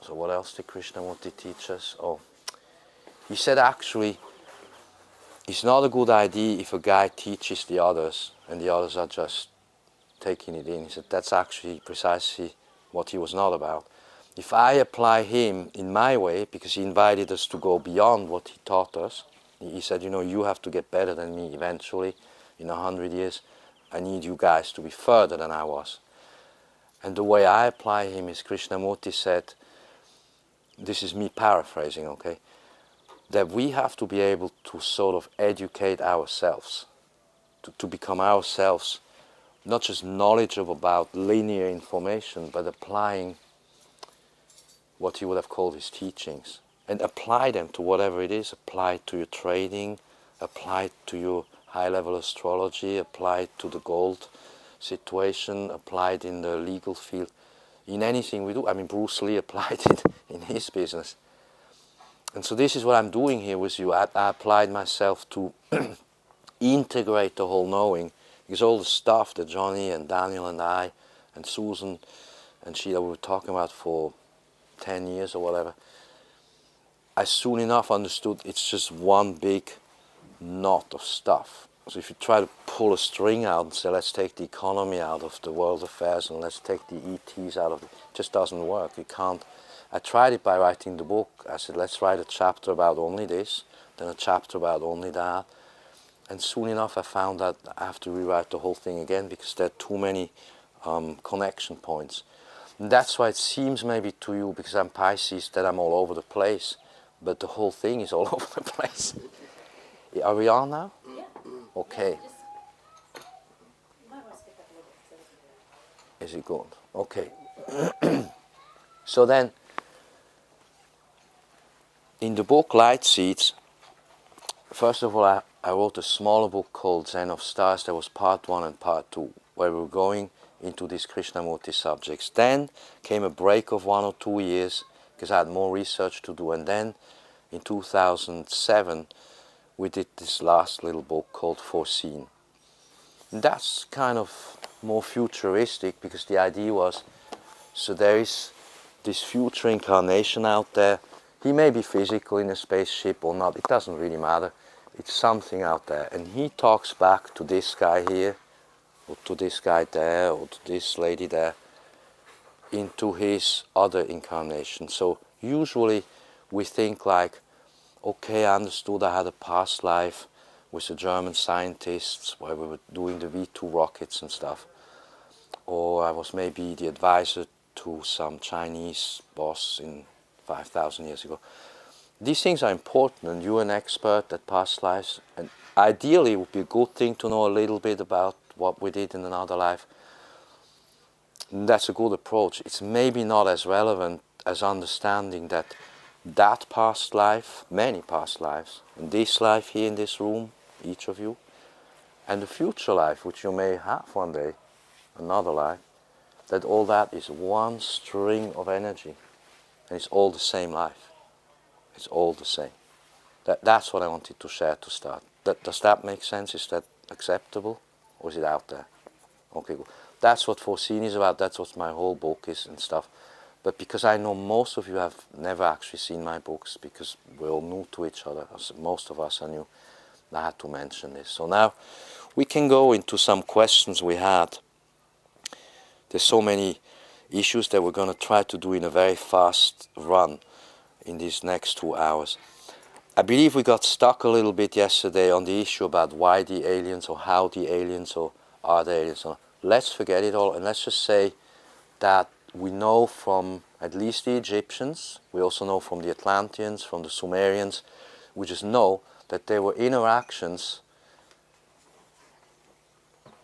So what else did Krishnamurti teach us? Oh, he said actually it's not a good idea if a guy teaches the others and the others are just taking it in. He said that's actually precisely what he was not about. If I apply him in my way, because he invited us to go beyond what he taught us, he said, you know, you have to get better than me eventually in 100 years. I need you guys to be further than I was. And the way I apply him is Krishnamurti said, this is me paraphrasing, okay, that we have to be able to sort of educate ourselves, to become ourselves, not just knowledgeable about linear information, but applying what he would have called his teachings, and apply them to whatever it is. Apply it to your trading, apply it to your high-level astrology, apply it to the gold situation, apply it in the legal field, in anything we do. I mean, Bruce Lee applied it in his business. And so this is what I'm doing here with you. I applied myself to integrate the whole knowing, because all the stuff that Johnny and Daniel and I and Susan and Sheila were talking about for 10 years or whatever, I soon enough understood it's just one big knot of stuff. So if you try to pull a string out and say, let's take the economy out of the world affairs and let's take the ETs out of it, it just doesn't work. You can't. I tried it by writing the book. I said, let's write a chapter about only this, then a chapter about only that. And soon enough I found that I have to rewrite the whole thing again because there are too many connection points. And that's why it seems maybe to you, because I'm Pisces, that I'm all over the place. But the whole thing is all over the place. Are we on now? Yeah. Okay. You might want to speak up a little bit. Is it good? Okay. So then, in the book Light Seeds, first of all, I wrote a smaller book called Zen of Stars. There was part 1 and part 2, where we were going into these Krishnamurti subjects. Then came a break of 1 or 2 years, because I had more research to do. And then, in 2007, we did this last little book called Foreseen. And that's kind of more futuristic, because the idea was, so there is this future incarnation out there. He may be physical in a spaceship or not, it doesn't really matter. It's something out there. And he talks back to this guy here, or to this guy there, or to this lady there, into his other incarnation. So usually we think like, okay, I understood I had a past life with the German scientists where we were doing the V2 rockets and stuff. Or I was maybe the advisor to some Chinese boss in 5,000 years ago. These things are important, and you're an expert at past lives, and ideally it would be a good thing to know a little bit about what we did in another life. And that's a good approach. It's maybe not as relevant as understanding that that past life, many past lives, and this life here in this room, each of you, and the future life, which you may have one day, another life, that all that is one string of energy, and it's all the same life. It's all the same. That's what I wanted to share to start. Does that make sense? Is that acceptable? Or is it out there? Okay, good. That's what Foreseen is about. That's what my whole book is and stuff. But because I know most of you have never actually seen my books, because we're all new to each other, most of us are new, I had to mention this. So now we can go into some questions we had. There's so many issues that we're going to try to do in a very fast run in these next 2 hours. I believe we got stuck a little bit yesterday on the issue about why the aliens, or how the aliens, or are the aliens. So let's forget it all, and let's just say that we know from at least the Egyptians, we also know from the Atlanteans, from the Sumerians, we just know that there were interactions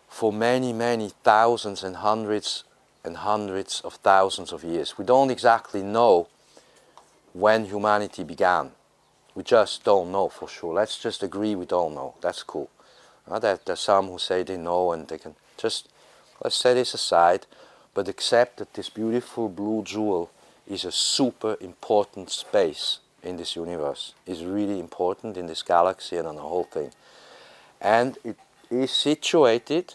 for many, many thousands and hundreds of thousands of years. We don't exactly know when humanity began. We just don't know for sure. Let's just agree we don't know. That's cool. There's some who say they know, and they can just, let's set this aside, but accept that this beautiful blue jewel is a super important space in this universe. It's really important in this galaxy and on the whole thing. And it is situated,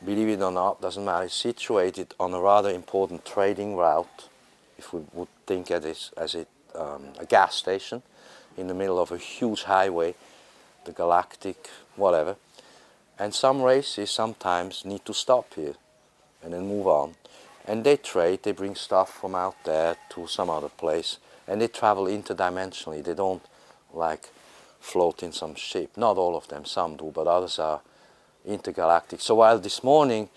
believe it or not, doesn't matter, it's situated on a rather important trading route. if we would think of this as a gas station in the middle of a huge highway, the galactic, whatever. And some races sometimes need to stop here and then move on. And they trade, they bring stuff from out there to some other place, and they travel interdimensionally. They don't like float in some ship. Not all of them, some do, but others are intergalactic. So while this morning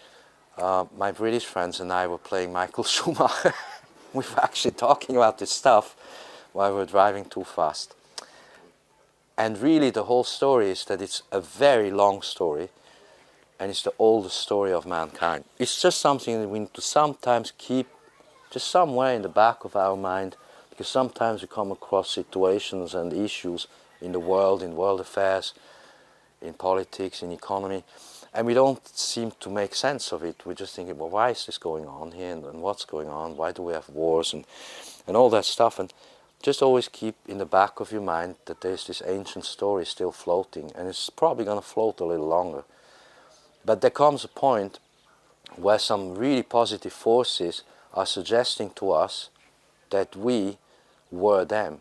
my British friends and I were playing Michael Schumacher, we were actually talking about this stuff while we were driving too fast. And really the whole story is that it's a very long story, and it's the oldest story of mankind. It's just something that we need to sometimes keep just somewhere in the back of our mind, because sometimes we come across situations and issues in the world, in world affairs, in politics, in economy, and we don't seem to make sense of it. We're just thinking, well, why is this going on here, and what's going on? Why do we have wars and all that stuff? And just always keep in the back of your mind that there's this ancient story still floating, and it's probably going to float a little longer. But there comes a point where some really positive forces are suggesting to us that we were them.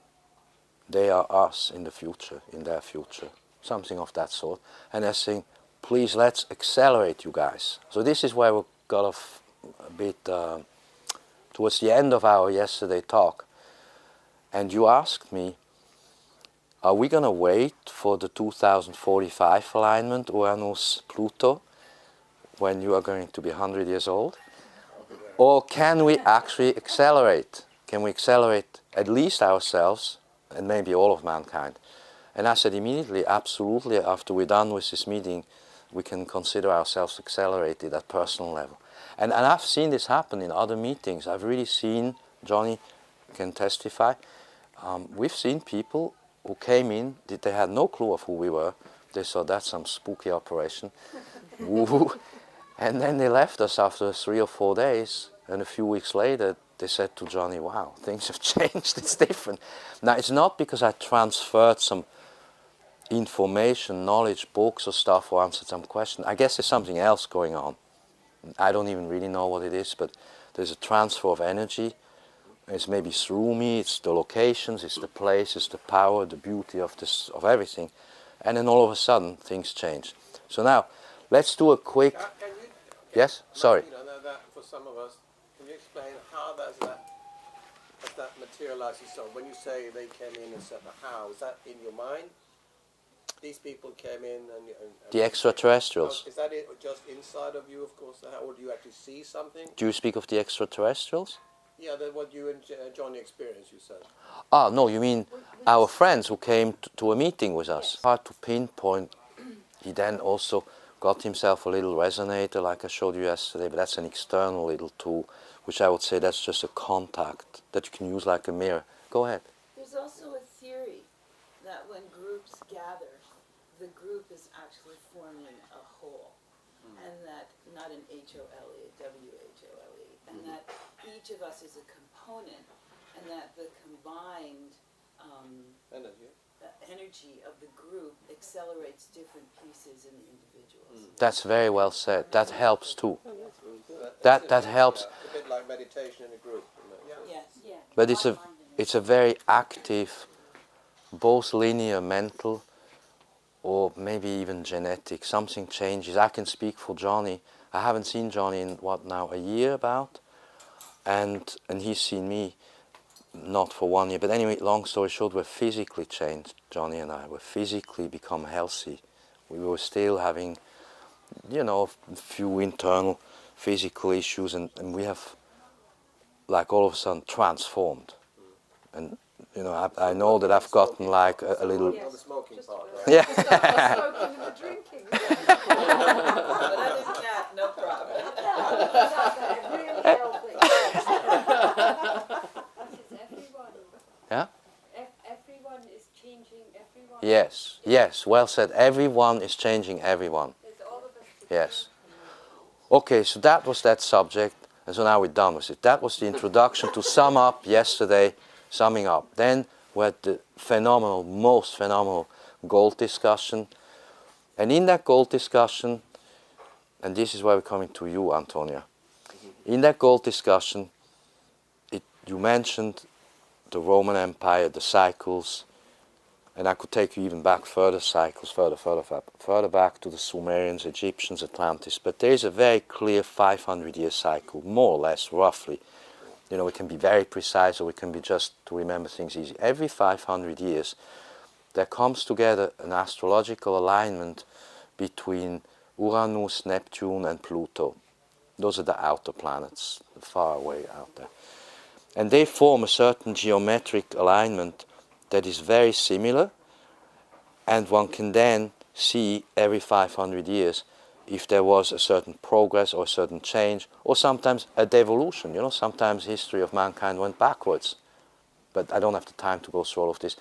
They are us in the future, in their future, something of that sort. And they're saying, please, let's accelerate, you guys. So this is where we got off a bit towards the end of our yesterday talk. And you asked me, are we going to wait for the 2045 alignment, Uranus-Pluto, when you are going to be 100 years old? Or can we actually accelerate? Can we accelerate at least ourselves and maybe all of mankind? And I said immediately, absolutely, after we're done with this meeting, we can consider ourselves accelerated at personal level. And I've seen this happen in other meetings. I've really seen, Johnny can testify, we've seen people who came in, they had no clue of who we were. They thought that's some spooky operation. Woo-hoo. And then they left us after 3 or 4 days, and a few weeks later they said to Johnny, wow, things have changed, it's different. Now, it's not because I transferred some information, knowledge, books or stuff, or answered some question. I guess there's something else going on. I don't even really know what it is, but there's a transfer of energy. It's maybe through me, it's the locations, it's the place, it's the power, the beauty of this, of everything. And then all of a sudden, things change. So now, let's do a quick... Yes? Sorry. You know, that for some of us, can you explain how does that materialize itself? When you say they came in and said the how, is that in your mind? These people came in and the extraterrestrials. Is that it just inside of you, of course, or do you actually see something? Do you speak of the extraterrestrials? Yeah, that's what you and Johnny experienced, you said. Ah, no, you mean our friends who came to a meeting with us. Yes. Hard to pinpoint. He then also got himself a little resonator, like I showed you yesterday, but that's an external little tool, which I would say that's just a contact that you can use like a mirror. Go ahead. There's also a theory that when groups gather, the group is actually forming a whole, and that, not an H-O-L-E, W-H-O-L-E, and that each of us is a component, and that the combined energy of the group accelerates different pieces in the individuals. That's very well said. That helps too. That helps. A bit like meditation in a group. Yes. Yeah. But it's a very active, both linear, mental, or maybe even genetic. Something changes. I can speak for Johnny. I haven't seen Johnny in what now, a year about, and he's seen me not for 1 year. But anyway, long story short, we're physically changed, Johnny and I. We're physically become healthy. We were still having, you know, a few internal physical issues, and we have, like, all of a sudden transformed. And you know, I know that I've gotten like a little... Not the smoking part, right? Yeah. Smoking and the drinking. But other than that, no problem. Really healthy. Everyone. Yeah? Everyone is changing everyone. Yes, yes, well said. Everyone is changing everyone. It's all of us. Yes. Okay, so that was that subject, and so now we're done with it. That was the introduction to sum up yesterday, summing up. Then we had the phenomenal, most phenomenal gold discussion. And in that gold discussion, and this is where we're coming to you, Antonia. In that gold discussion, you mentioned the Roman Empire, the cycles, and I could take you even back further cycles, further back to the Sumerians, Egyptians, Atlantis. But there is a very clear 500-year cycle, more or less, roughly. You know, we can be very precise, or we can be just to remember things easy. Every 500 years, there comes together an astrological alignment between Uranus, Neptune, and Pluto. Those are the outer planets, far away out there. And they form a certain geometric alignment that is very similar, and one can then see every 500 years if there was a certain progress or a certain change, or sometimes a devolution. You know, sometimes history of mankind went backwards. But I don't have the time to go through all of this.